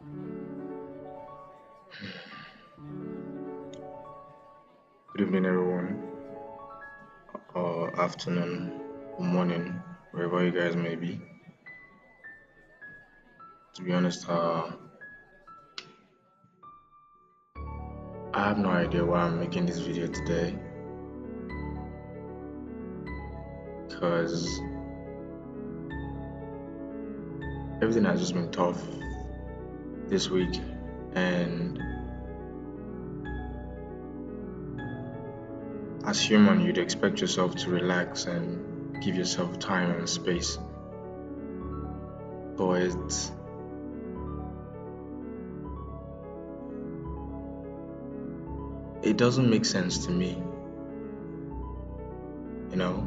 Good evening, everyone, or afternoon, or morning, wherever you guys may be. To be honest, I have no idea why I'm making this video today because everything has just been tough this week, and as human, you'd expect yourself to relax and give yourself time and space, but it doesn't make sense to me, you know.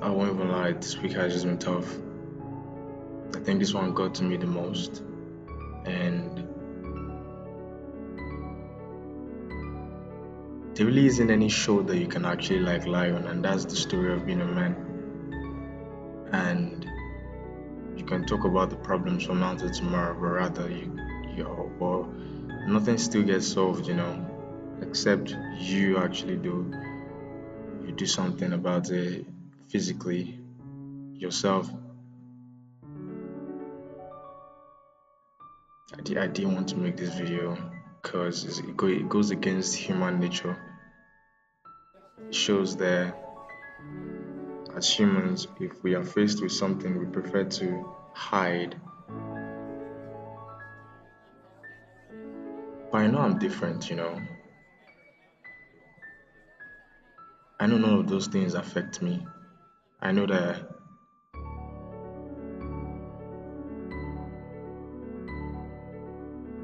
I won't even lie, this week has just been tough. I think this one got to me the most, and there really isn't any show that you can actually lie on, and that's the story of being a man. And you can talk about the problems from now to tomorrow, but rather well, nothing still gets solved, except you actually you do something about it physically yourself. I didn't want to make this video because it goes against human nature. It shows that as humans, if we are faced with something, we prefer to hide. But I know I'm different, I know none of those things affect me. I know that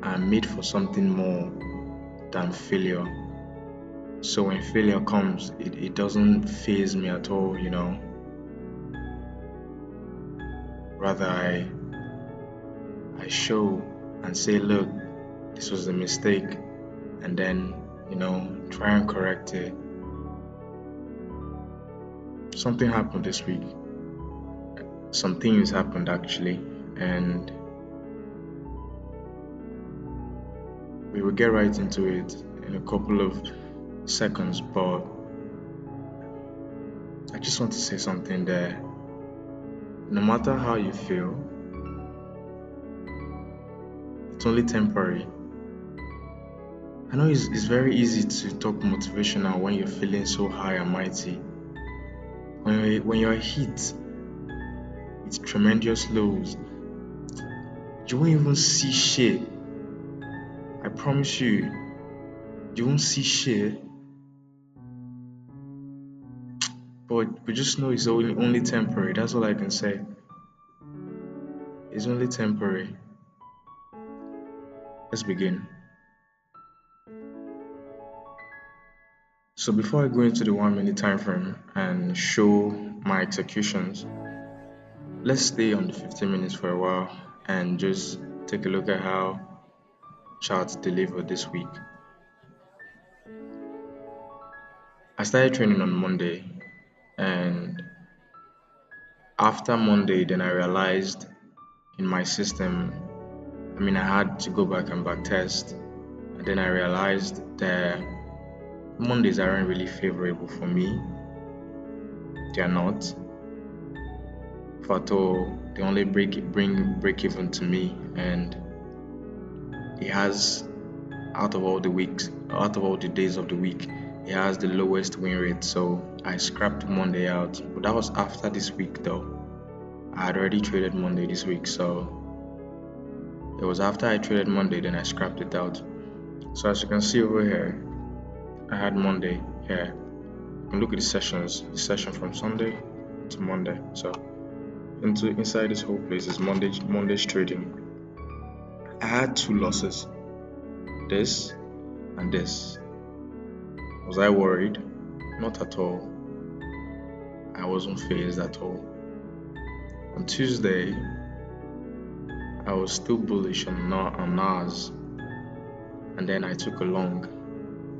I'm made for something more than failure. So when failure comes, it doesn't faze me at all, Rather, I show and say, look, this was a mistake, and then, try and correct it. Something happened this week. Some things happened actually, and we will get right into it in a couple of seconds, but I just want to say something there. No matter how you feel, it's only temporary. I know it's very easy to talk motivational when you're feeling so high and mighty. When you're hit with tremendous lows, you won't even see shit. I promise you, you won't see shit. But we just know it's only temporary. That's all I can say. It's only temporary. Let's begin. So before I go into the 1 minute time frame and show my executions, let's stay on the 15 minutes for a while and just take a look at how charts delivered this week. I started training on Monday, and after Monday, then I realized in my system, I had to go back and back test, and then I realized that Mondays aren't really favorable for me. They are not. For at all, they only bring break even to me, and it has out of all the days of the week, it has the lowest win rate. So I scrapped Monday out, but that was after this week though. I had already traded Monday this week, so it was after I traded Monday, then I scrapped it out. So as you can see over here, I had Monday here. You can look at the session from Sunday to Monday. So inside this whole place is Monday's trading. I had 2 losses, this and this. Was I worried? Not at all. I wasn't fazed at all. On Tuesday, I was still bullish on NAS, and then I took a long.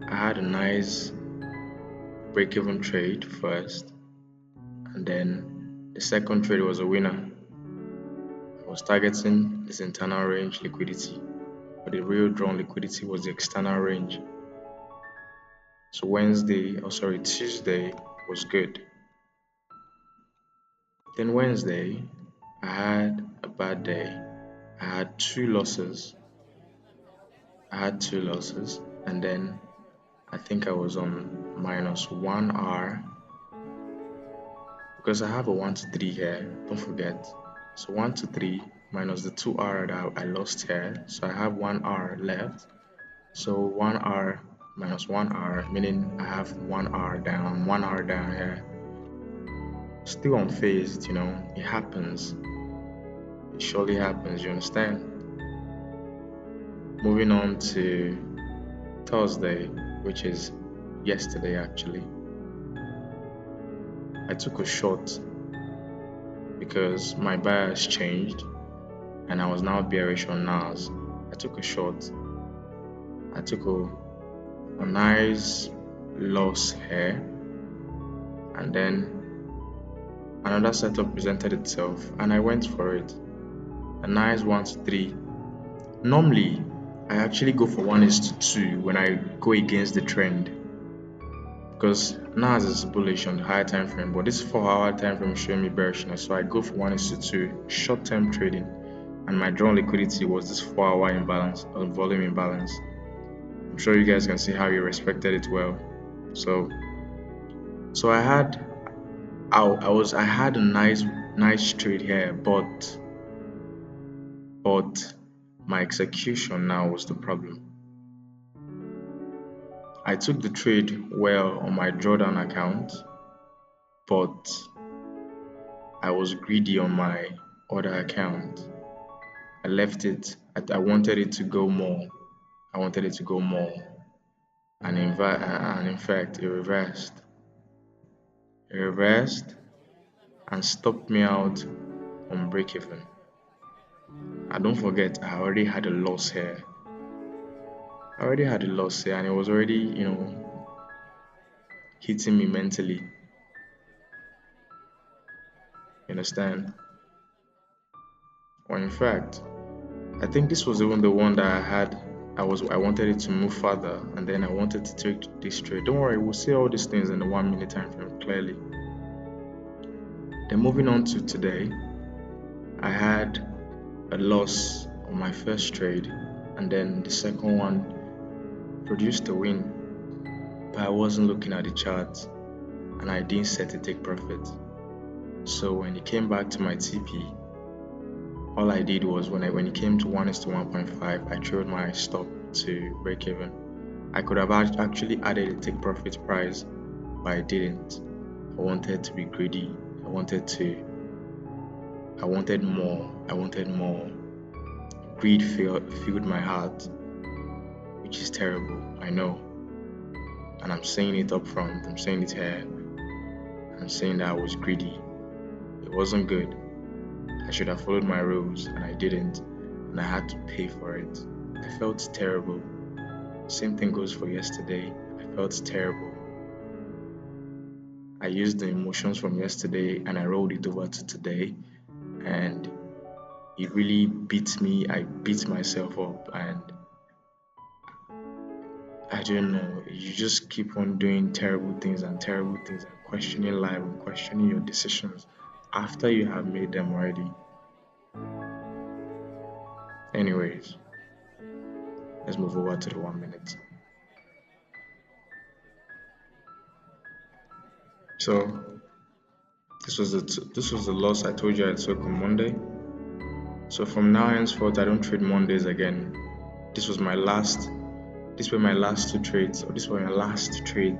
I had a nice break-even trade first, and then the second trade was a winner. was targeting this internal range liquidity, but the real drawn liquidity was the external range. So Tuesday was good. Then Wednesday, I had a bad day. I had two losses. And then I think I was on -1 hour because I have a 1 to 3 here. Don't forget. So 1 to 3 minus the 2 hour that I lost here. So I have 1 hour left. So 1 hour minus 1 hour, meaning I have 1 hour down, 1 hour down here. Still unfazed, it happens. It surely happens, you understand? Moving on to Thursday, which is yesterday actually. I took a short because my bias changed and I was now bearish on NAS. I took a short. I took a nice loss here, and then another setup presented itself and I went for it. A nice 1 to 3. Normally, I actually go for 1:2 when I go against the trend because NAS is bullish on the higher time frame, but this 4-hour time frame is showing me bearishness, so I go for 1:2 short-term trading, and my drawn liquidity was this 4-hour imbalance or volume imbalance. I'm sure you guys can see how you respected it well. So I had a nice trade here, but my execution now was the problem. I took the trade well on my drawdown account, but I was greedy on my other account. I left it. I wanted it to go more. And in fact, it reversed. And stopped me out on break even. And don't forget, I already had a loss here. And it was already, hitting me mentally. You understand? Or in fact, I think this was even the one that I had. I wanted it to move further, and then I wanted to take this trade. Don't worry, we'll see all these things in the 1 minute time frame clearly. Then moving on to today, I had a loss on my first trade, and then the second one produced a win, but I wasn't looking at the chart and I didn't set a take profit. So when it came back to my TP, all I did was when it came to 1:1.5, I trailed my stop to break even. I could have actually added a take profit price, but I didn't. I wanted to be greedy. I wanted more. Greed filled my heart, which is terrible, I know. And I'm saying it up front, I'm saying it here. I'm saying that I was greedy. It wasn't good. I should have followed my rules and I didn't, and I had to pay for it. I felt terrible. Same thing goes for yesterday. I felt terrible. I used the emotions from yesterday and I rolled it over to today, and it really beat me. I beat myself up, and I don't know. You just keep on doing terrible things and questioning life and questioning your decisions after you have made them already. Anyways, let's move over to the 1 minute. So this was the loss I told you I took on Monday. So from now henceforth, I don't trade Mondays again. These were my last 2 trades, or this was my last trade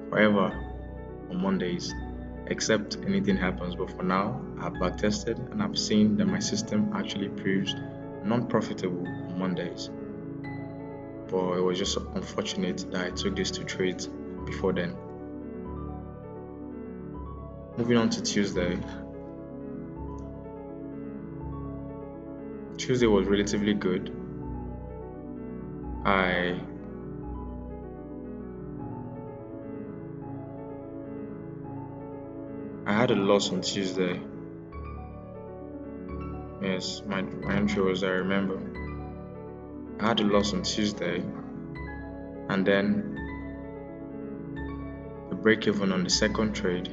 forever on Mondays, except anything happens. But for now, I've backtested and I've seen that my system actually proves non-profitable on Mondays. But it was just unfortunate that I took these 2 trades before then. Moving on to Tuesday. Tuesday was relatively good. I had a loss on Tuesday. Yes, my entry was, I remember, I had a loss on Tuesday, and then a break even on the second trade,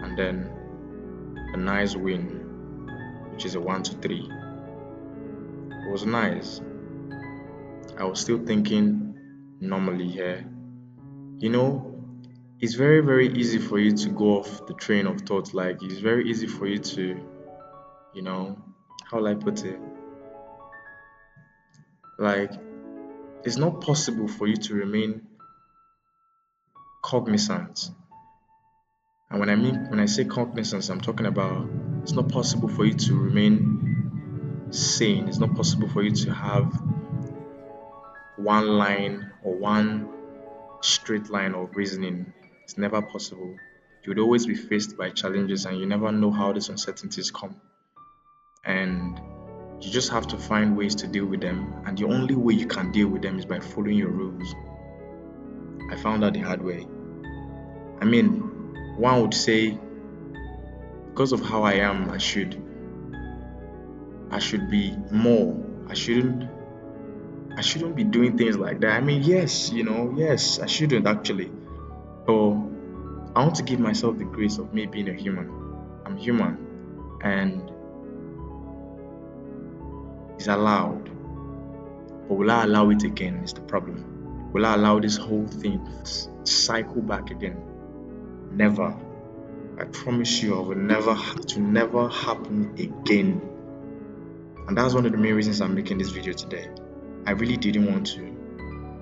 and then a nice win, which is a 1 to 3. It was nice. I was still thinking normally here. You know, it's very, very easy for you to go off the train of thought. Like, it's very easy for you to, you know, how will I put it? Like, it's not possible for you to remain cognizant. And when I say cognizance, I'm talking about it's not possible for you to remain sane. It's not possible for you to have one line or one straight line of reasoning. It's never possible. You would always be faced by challenges and you never know how these uncertainties come. And you just have to find ways to deal with them. And the only way you can deal with them is by following your rules. I found out the hard way. I mean, one would say because of how I am, I should be more. I shouldn't be doing things like that. I mean, yes, yes, I shouldn't actually. But I want to give myself the grace of me being a human. I'm human and it's allowed. But will I allow it again is the problem. Will I allow this whole thing cycle back again? Never. I promise you, it will never happen again. And that's one of the main reasons I'm making this video today. I really didn't want to.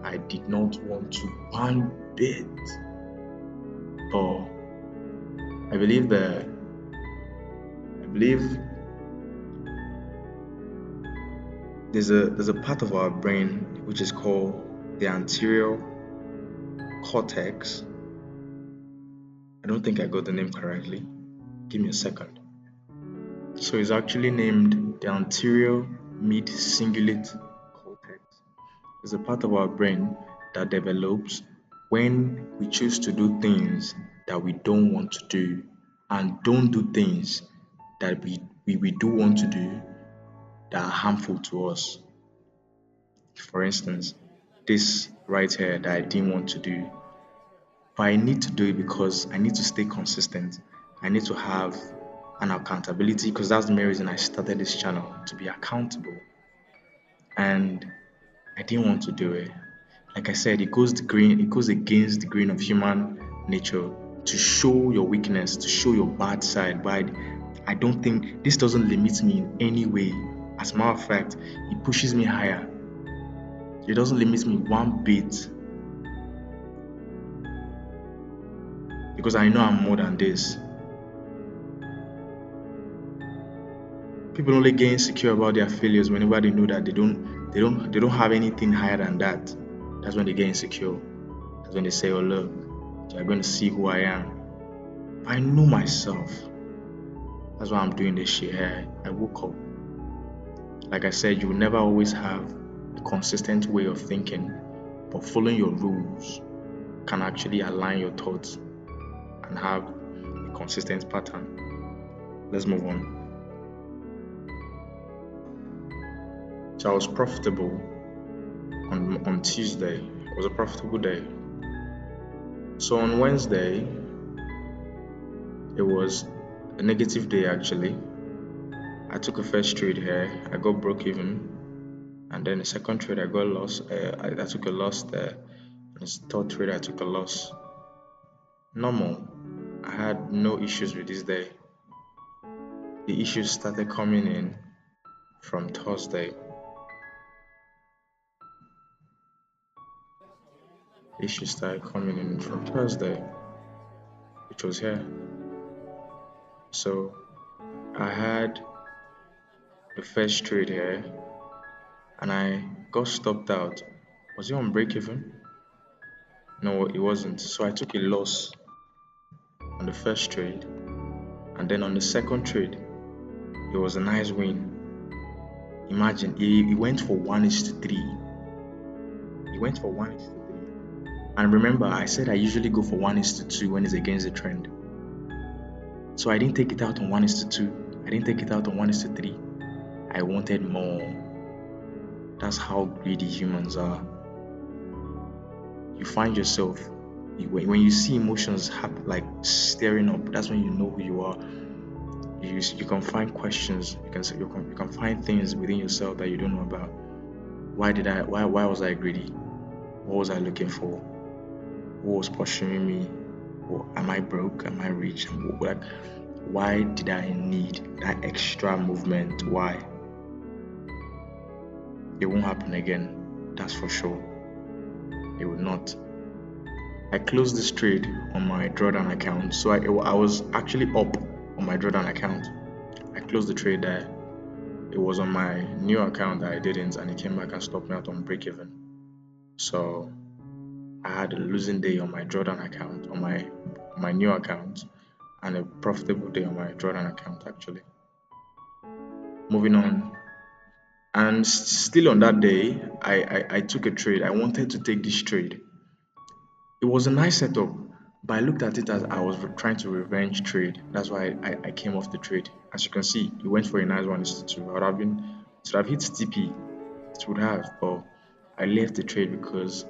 I did not want to one bit. But I believe there's a part of our brain which is called the anterior cortex. I don't think I got the name correctly. Give me a second. So it's actually named the anterior mid-cingulate cortex. It's a part of our brain that develops when we choose to do things that we don't want to do and don't do things that we do want to do that are harmful to us. For instance, this right here that I didn't want to do, but I need to do it because I need to stay consistent. I need to have an accountability because that's the main reason I started this channel, to be accountable. And I didn't want to do it. Like I said, it goes against the grain of human nature to show your weakness, to show your bad side. But I don't think this doesn't limit me in any way. As a matter of fact, it pushes me higher. It doesn't limit me one bit. Because I know I'm more than this. People only get insecure about their failures whenever they know that they don't have anything higher than that. That's when they get insecure. That's when they say, oh look, you're going to see who I am. I know myself. That's why I'm doing this shit here. I woke up. Like I said, you will never always have a consistent way of thinking, but following your rules can actually align your thoughts and have a consistent pattern. Let's move on. So I was profitable on Tuesday. It was a profitable day. So on Wednesday, it was a negative day actually. I took a first trade here. I got broke even. And then the second trade I got lost. I took a loss there. And the third trade I took a loss. Normal. I had no issues with this day. The issues started coming in from Thursday. Issues started coming in from Thursday, which was here. So I had the first trade here and I got stopped out. Was it on break even? No, it wasn't. So I took a loss on the first trade, and then on the second trade, it was a nice win. Imagine, it went for 1:3. It went for 1:3. And remember, I said I usually go for 1:2 when it's against the trend. So I didn't take it out on 1:2. I didn't take it out on 1:3. I wanted more. That's how greedy humans are. You find yourself when you see emotions like stirring up. That's when you know who you are. You can find questions. You can find things within yourself that you don't know about. Why was I greedy? What was I looking for? What was pursuing me? Am I broke? Am I rich? Like, why did I need that extra movement? Why? It won't happen again. That's for sure. It will not. I closed this trade on my drawdown account. So I was actually up on my drawdown account. I closed the trade there. It was on my new account that I didn't, and it came back and stopped me out on break even. So I had a losing day on my drawdown account, on my new account, and a profitable day on my drawdown account actually. Moving on. And still on that day, I took a trade. I wanted to take this trade. It was a nice setup, but I looked at it as I was trying to revenge trade. That's why I came off the trade. As you can see, it went for a nice 1:2. I would have been should have hit TP. It would have, but I left the trade because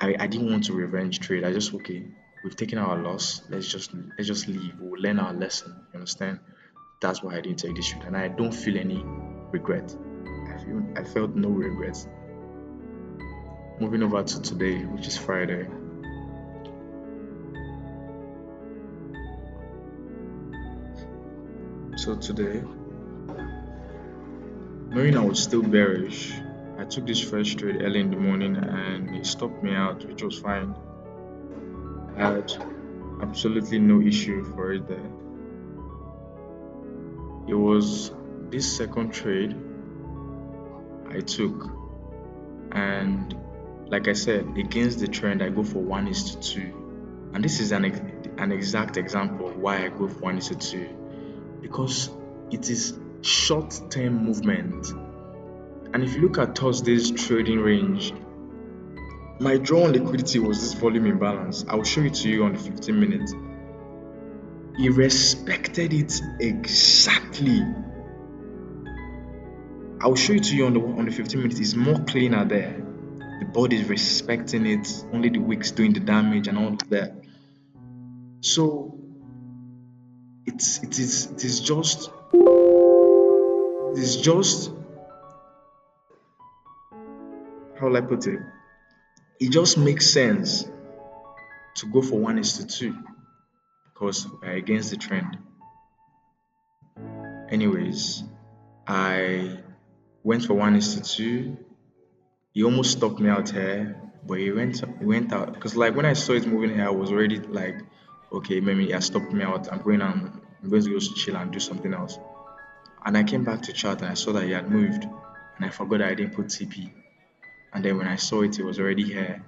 I didn't want to revenge trade. I just okay, we've taken our loss. Let's just leave. We'll learn our lesson. You understand? That's why I didn't take this trade, and I don't feel any regret. I felt no regrets. Moving over to today, which is Friday. So today, knowing I was still bearish, I took this first trade early in the morning and it stopped me out, which was fine. I had absolutely no issue for it there. It was this second trade I took, and like I said, against the trend, I go for 1:2. And this is an exact example of why I go for 1:2, because it is short-term movement. And if you look at Thursday's trading range, my draw on liquidity was this volume imbalance. I will show it to you on the 15 minutes. It respected it exactly. I will show it to you on the 15 minutes. It's more cleaner there. The body is respecting it. Only the wicks doing the damage and all of that. So it is just how will I put it? It just makes sense to go for 1:2 because we're against the trend. Anyways, I went for 1:2. He almost stopped me out here, but he went out because like when I saw it moving here, I was already like, okay, maybe he has stopped me out. I'm going to go chill and do something else. And I came back to chat and I saw that he had moved, and I forgot that I didn't put TP. And then when I saw it, it was already here,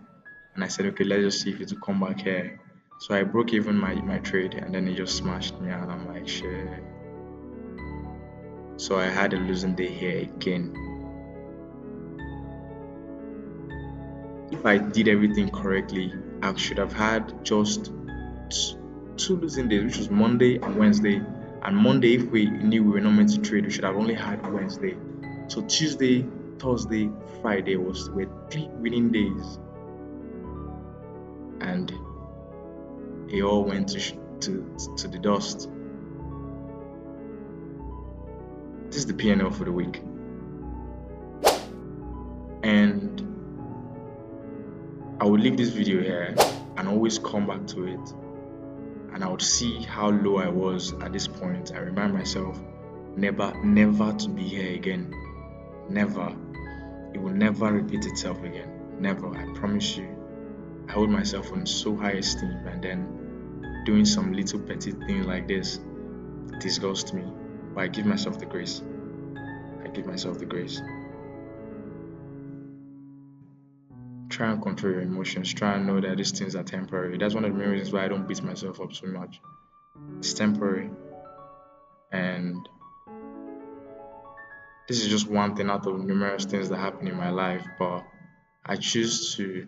and I said, okay, let's just see if it will come back here. So I broke even my trade, and then he just smashed me, and I'm like, shit. So I had a losing day here again. If I did everything correctly, I should have had just two losing days, which was Monday and Wednesday. And Monday, if we knew we were not meant to trade, we should have only had Wednesday. So Tuesday, Thursday, Friday were 3 winning days, and it all went to the dust. This is the P&L for the week, and I will leave this video here and always come back to it, and I would see how low I was at this point. I remind myself never to be here again. Never. It will never repeat itself again. Never. I promise you. I hold myself on so high esteem, and then doing some little petty thing like this disgusts me. But I give myself the grace. Try and control your emotions. Try and know that these things are temporary. That's one of the main reasons why I don't beat myself up so much. It's temporary. And this is just one thing out of numerous things that happen in my life. But I choose to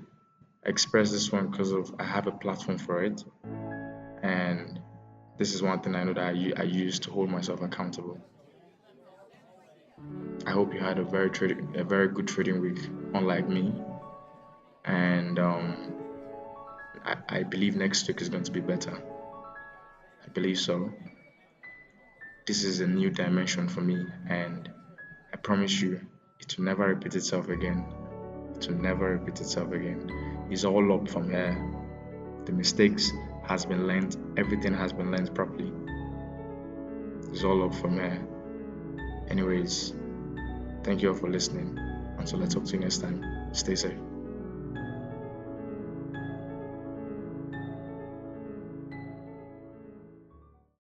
express this one because I have a platform for it. And This is one thing I know that I use to hold myself accountable. I hope you had a very good trading week, unlike me. And I believe next week is going to be better. I believe so. This is a new dimension for me, and I promise you, it will never repeat itself again. It will never repeat itself again. It's all up from here. The mistakes has been learned. Everything has been learned properly. It's all up from here. Anyways, thank you all for listening. Until I talk to you next time, stay safe.